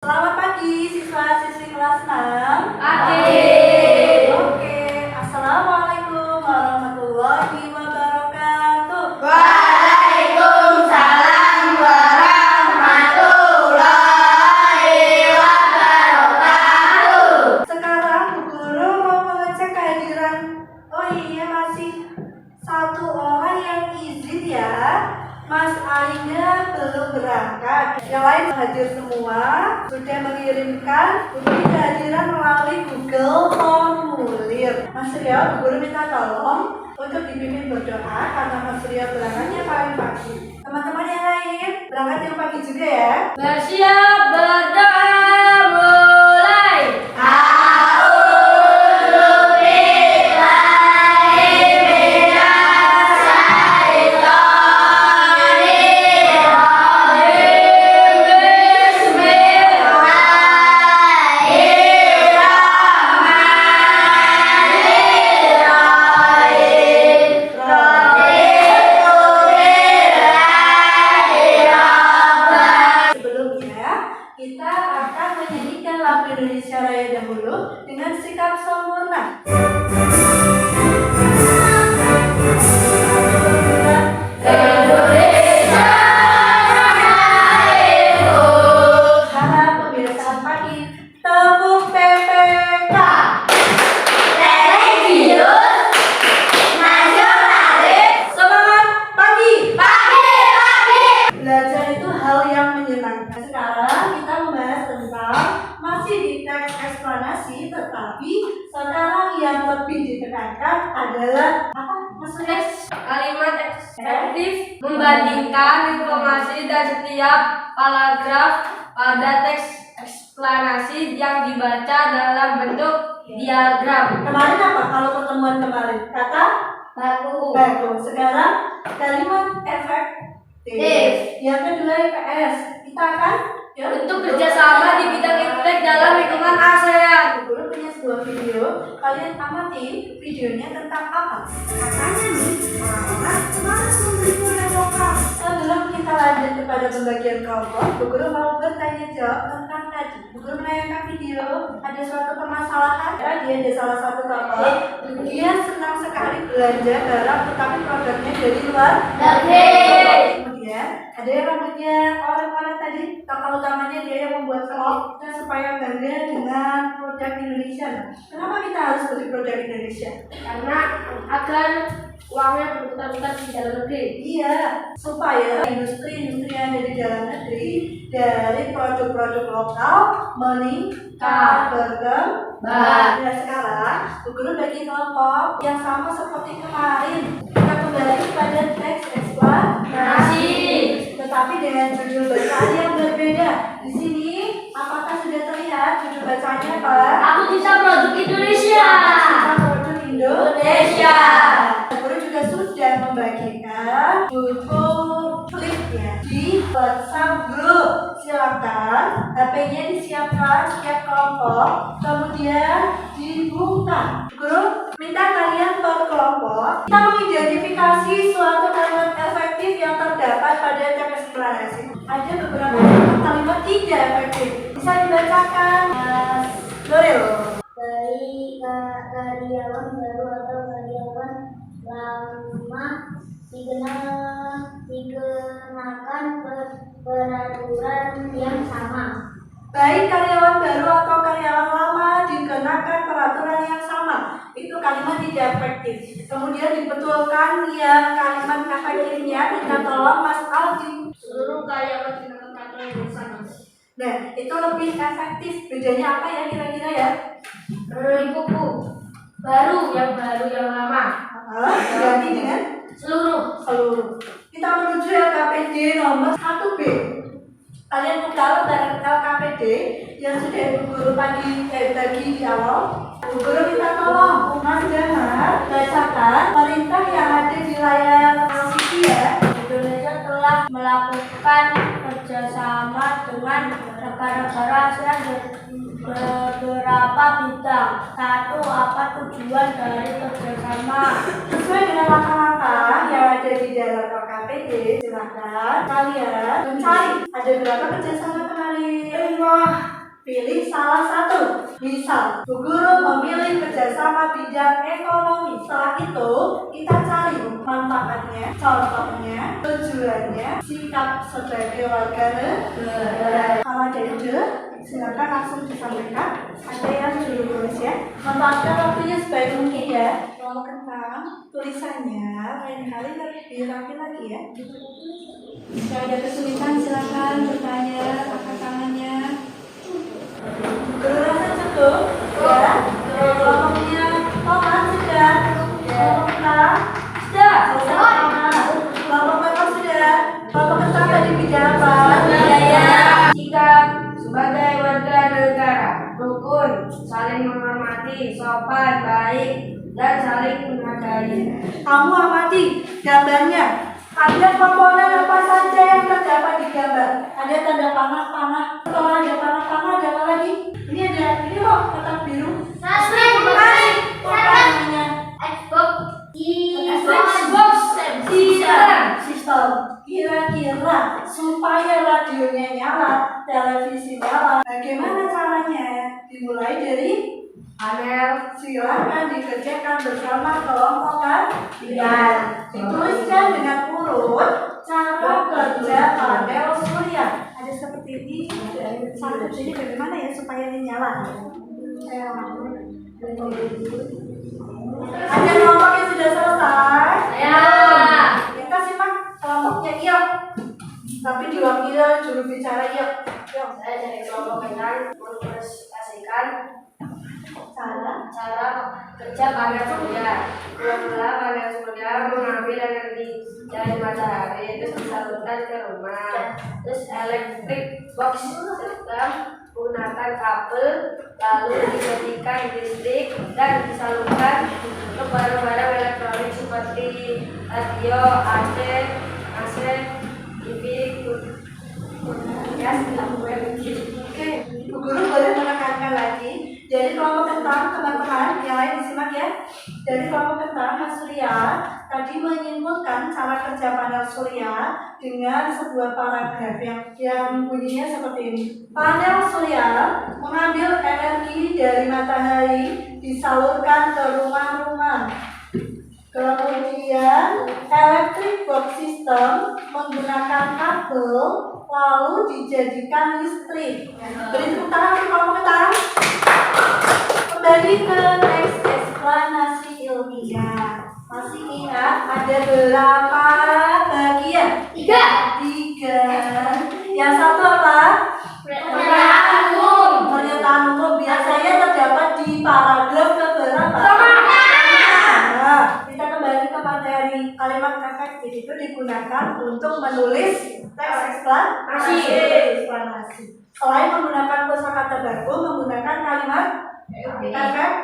Selamat pagi siswa-siswi kelas 6. Pagi. Oke, Assalamualaikum warahmatullahi wabarakatuh. Waalaikumsalam warahmatullahi wabarakatuh. Sekarang Bu Guru mau mengecek kehadiran. Oh iya, masih satu orang yang izin ya. Mas Aida belum berangkat. Yang lain hadir semua, sudah mengirimkan bukti kehadiran melalui Google Formulir. Mas Ria, Bu Guru minta tolong untuk dipimpin berdoa karena Mas Ria berangkatnya paling pagi. Teman-teman yang lain berangkat yang pagi juga ya. Bersiap berdoa mulai. Kita akan menyanyikan lagu Indonesia Raya dahulu dengan sikap sempurna. Indonesia Raya. Harap kebiasaan pagi. Tepuk PPK. Religius nasionalis. Semangat pagi. Pagi. Belajar itu hal yang menyenangkan. Sekarang kita membahas tentang masih di teks eksplanasi, tetapi sekarang yang lebih ditekankan adalah apa? Maksudnya Kalimat ekspresif membandingkan informasi dan setiap paragraf pada teks eksplanasi yang dibaca dalam bentuk diagram. kemarin apa? Kalau pertemuan kemarin kata Baku. Sekarang kalimat efektif. Yang kedua IPS. Kita akan Untuk kerjasama di bidang iptek dalam lingkungan ASEAN. Guru punya sebuah video, kalian amati videonya tentang apa? Katanya nih, orang-orang malas membeli produk lokal. Sebelum kita lanjut kepada pembagian kelompok, Bu Guru mau bertanya jawab tentang tadi. Bu Guru menayangkan video, ada suatu permasalahan. Dia ada salah satu tokoh, dia senang sekali belanja barang, tetapi produknya dari luar negeri. Kemudian ada yang rambutnya orang-orang tadi, tokoh utamanya dia yang membuat vlog supaya bangga dengan produk Indonesia. Kenapa kita harus beli produk Indonesia? Karena agar uangnya berputar-putar di dalam negeri. Iya, supaya industri-industri yang ada di dalam negeri dari produk-produk lokal meningkat, berkembang. Nah sekarang, Bu Guru bagi kelompok yang sama seperti kemarin. Kita kembali kepada teks eksplanasi, tetapi dengan judul bacaan yang berbeda. Di sini, apakah sudah terlihat judul bacanya apa? Aku bisa produk Indonesia. Kita produk Indonesia. Guru juga sudah membagikan buku flipnya di WhatsApp group. Silakan HP-nya disiapkan setiap kelompok, kemudian dibuka. Guru minta kalian per kelompok kita mengidentifikasi suatu kalimat efektif yang terdapat pada teks eksplanasi. Ada beberapa kalimat tidak efektif. Bisa dibacakan, Mas Dorel. Dari karyawan baru atau karyawan lama dikenakan peraturan yang sama. Baik karyawan baru atau karyawan lama dikenakan peraturan yang sama. Itu kalimat tidak efektif. Kemudian dibetulkan yang kalimat efektifnya, minta tolong Mas Aldi. Seluruh karyawan dikenakan peraturan yang sama. Nah, itu lebih efektif. Bedanya apa ya kira-kira ya? Kuku baru yang lama. Ganti dengan Seluruh. Kita menuju LKPD nomor 1B. Kalian buka lembaran LKPD yang sudah Bu Guru bagi di awal. Bu Guru minta tolong Mas Damar bacakan perintah yang ada di layar LCD ya. Indonesia telah melakukan kerjasama dengan negara-negara ASEAN beberapa bidang. 1. Apa tujuan dari kerjasama? Sesuai dengan langkah-langkah yang ada di dalam LKPD, silakan kalian mencari ada berapa kerjasama kemarin. menerima. Pilih salah satu. Misal, Bu Guru memilih kerjasama bidang ekonomi. Setelah itu, kita cari manfaatnya, contohnya, tujuannya, sikap sebagai warga negara. Kalau ada ide, silakan langsung disampaikan. Ada yang sudah tulis ya. Manfaatkan waktunya sebaik mungkin ya. Kalau kentang, tulisannya lain kali harus dirapi lagi ya. Jika ada kesulitan, silakan bertanya, angkat tangannya. Guru rasa cukup? Ya. Kelompoknya Toman sudah? Kelompok kentang? Sudah. Kelompok merah sudah? Kelompok kentang tadi bidang apa? Budaya, sikap sebagai warga negara, rukun, saling menghormati, sopan, baik, dan saling menghargai. Kamu amati gambarnya. Ada komponen apa saja yang terdapat di gambar? Ada tanda panah. Setelah ada panah, ada apa lagi? Ini kok kotak biru. Namanya sistem. Kira-kira supaya radionya nyala, televisi nyala, bagaimana caranya? Dimulai dari panel. Silakan dikerjakan bersama kelompok kalian. Dituliskan dengan urut cara kerja panel surya. Ada seperti ini. Satu jadi bagaimana ya supaya ini nyala? Ada kelompok yang sudah selesai? Ya. Kita simak kelompoknya iya. Tapi diwakili juru bicara iya. Saya dari kelompok kentang mempresentasikan cara kerja panel surya. Mula panel surya mengambil energi dari matahari terus disalurkan ke rumah. Terus electric box system menggunakan kabel lalu dijadikan listrik dan disalurkan ke barang-barang elektronik seperti radio, AC, TV, gas, lampu LED. Oke, Bu Guru boleh menekankan lagi. Jadi kelompok kentang, teman-teman yang lain disimak ya. Dari kelompok kentang, Mas Surya tadi menyimpulkan cara kerja panel surya dengan sebuah paragraf yang bunyinya seperti ini. Panel surya mengambil energi dari matahari disalurkan ke rumah-rumah. Kemudian electric box system menggunakan kabel lalu dijadikan listrik. Beri tepuk tangan untuk kelompok kentang. Kembali ke teks eksplanasi ilmiah. Masih ingat ada berapa bagian? 3. Yang satu apa? Pernyataan umum biasanya terdapat di paragraf keberapa? Nah, kita kembali ke materi. Kalimat efektif itu digunakan untuk menulis teks eksplanasi. Selain menggunakan kosakata baku, menggunakan kalimat efektif.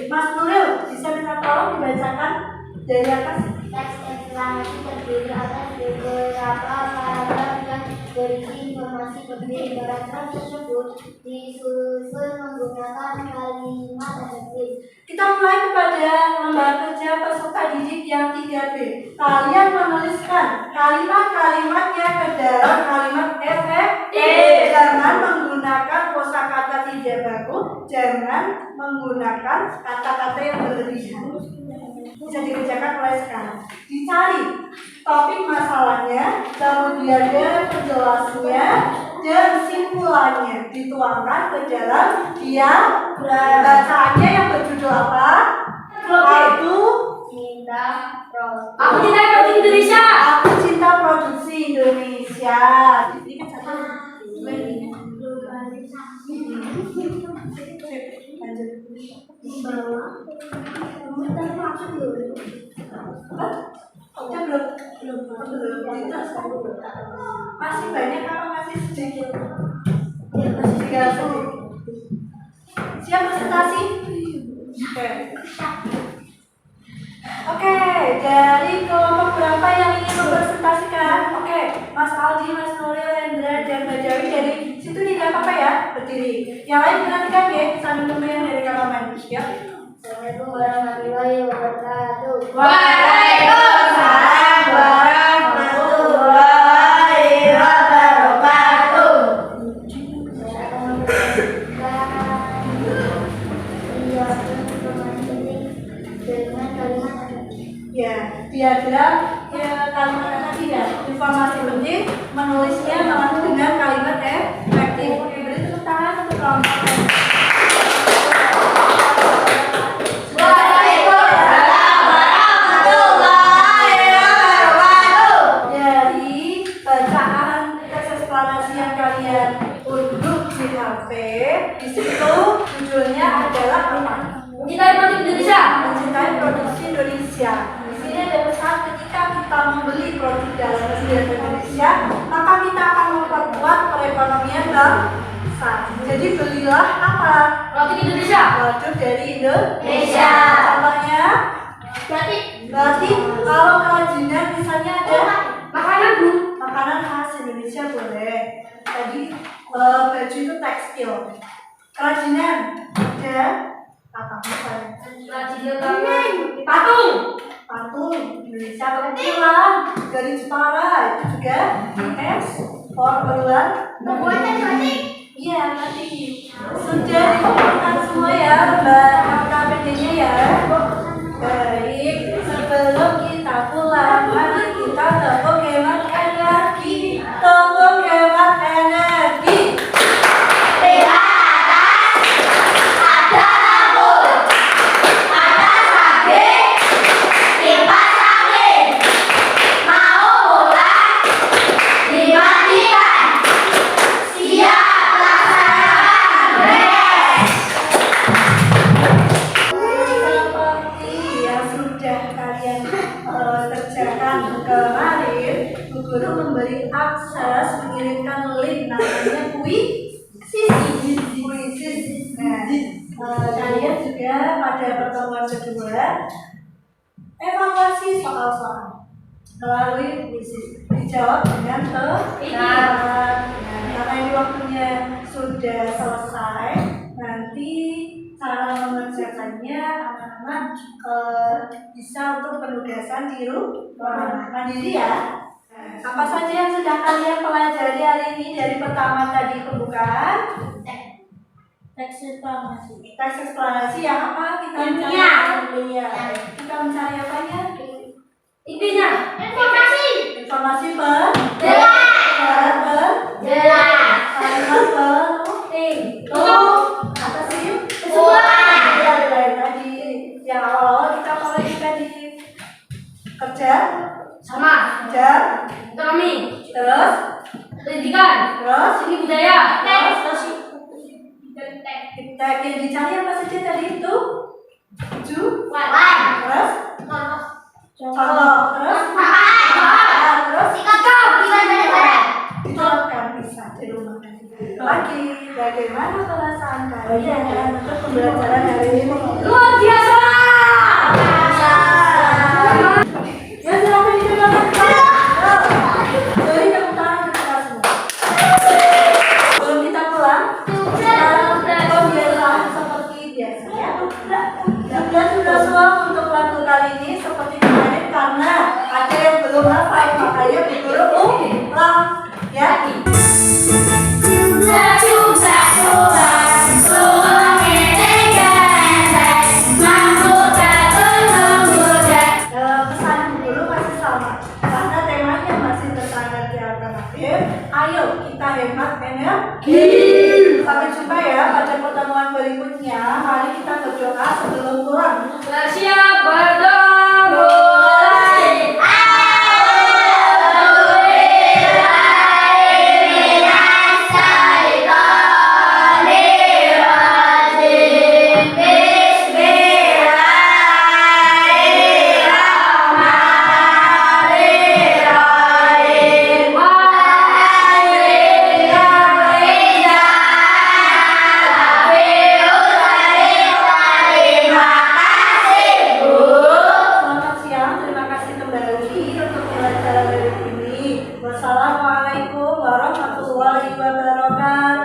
Mas Nuril, bisa minta tolong dibacakan dari atas. Teks eksplanasi terdiri atas beberapa paragraf yang berisi informasi penting. Paragraf tersebut disusun menggunakan kalimat efektif. Kita mulai kepada lembar kerja peserta didik yang 3B. Kalian menuliskan kalimat-kalimatnya ke dalam kalimat efektif. Jangan menggunakan kosakata tidak baku, jangan menggunakan kata-kata yang berlebihan. Bisa dikerjakan mulai sekarang. Dicari topik masalahnya, kemudian penjelasannya dan simpulannya dituangkan ke dalam diagram. Bacaannya yang berjudul apa? Aku Cinta Produksi. Aku cinta produksi Indonesia. Aku cinta produksi Indonesia. Ini kan satu. Lanjut. Di bawah komentar masuk dulu. Oke, belum. Masih banyak apa masih sedikit? Masih tinggal sedikit. Siap presentasi? Oke, dari kelompok berapa yang ingin mempresentasikan? Oke, Mas Aldi, Mas Nuril, Hendra, dan Mbak Jawi dari situ tidak apa-apa ya, berdiri. Yang lain perhatikan ya, sambil nunggu yang dari kameramen. Ya. Assalamualaikum warahmatullahi wabarakatuh. Waalaikumsalam warahmatullahi wabarakatuh. diagram kalimatnya tadi ya. Informasi penting menulisnya langsung dengan kalimat efektif. Oke, beri tepuk tangan untuk kelompok. Di situ judulnya adalah apa? Mencintai produk Indonesia. Mencintai produksi Indonesia. Di sini ada pesan ketika kita membeli produk dalam negeri Indonesia, maka kita akan memperkuat perekonomian bangsa. Jadi belilah apa? Produk Indonesia. Produk dari Indonesia. Indonesia. Contohnya, berarti kalau kerajinan misalnya ada Makanan Bu. makanan khas Indonesia boleh. Tadi baju itu tekstil. Kerajinan ada apa misalnya? Kerajinan patung. Patung Indonesia kebetulan dari Jepara itu juga ekspor keluar. Iya nanti sudah dikumpulkan semua ya Mbak KPD-nya ya. Baik, sebelum kita pulang mari kita tepuk hemat energi. Tepuk hemat energi. Seperti yang sudah kalian kerjakan kemarin, Bu Guru memberi akses mengirimkan link namanya puisi. Nah, kalian juga pada pertemuan kedua evaluasi soal-soal melalui puisi dijawab dengan tepat. Karena ini waktunya sudah selesai, nanti cara mengerjakannya anak-anak bisa untuk penugasan di rumah mandiri ya. Apa saja yang sudah kalian pelajari hari ini dari pertama tadi pembukaan? Teks eksplanasi yang apa? Kita mencari kita mencari apanya? Intinya. Informasi Jelas. kalimat apa sih? Ya, dari tadi yang awal kita mulai tadi kerja Sama. Ekonomi. terus Pendidikan. Seni budaya. kita dicari apa saja tadi itu? Terus contoh terus diterapkan bisa di rumah lagi. Bagaimana perasaan kalian untuk pembelajaran hari ini? Luar biasa. Ya silakan dicoba. Beri tepuk tangan untuk kita semua. Sebelum kita pulang, pembiasaan seperti biasa ya. Sudah semua untuk lagu kali ini seperti kemarin karena ada yang belum hafal, makanya Bu Guru ulang ya. Pesan Bu Guru masih sama karena temanya masih tentang energi alternatif. Ayo kita hemat energi. Sampai jumpa ya pada pertemuan berikutnya. Mari kita berdoa sebelum pulang. Bersiap berdoa. Selamat siang, terima kasih kembali untuk pelajaran hari ini. Wassalamualaikum warahmatullahi wabarakatuh.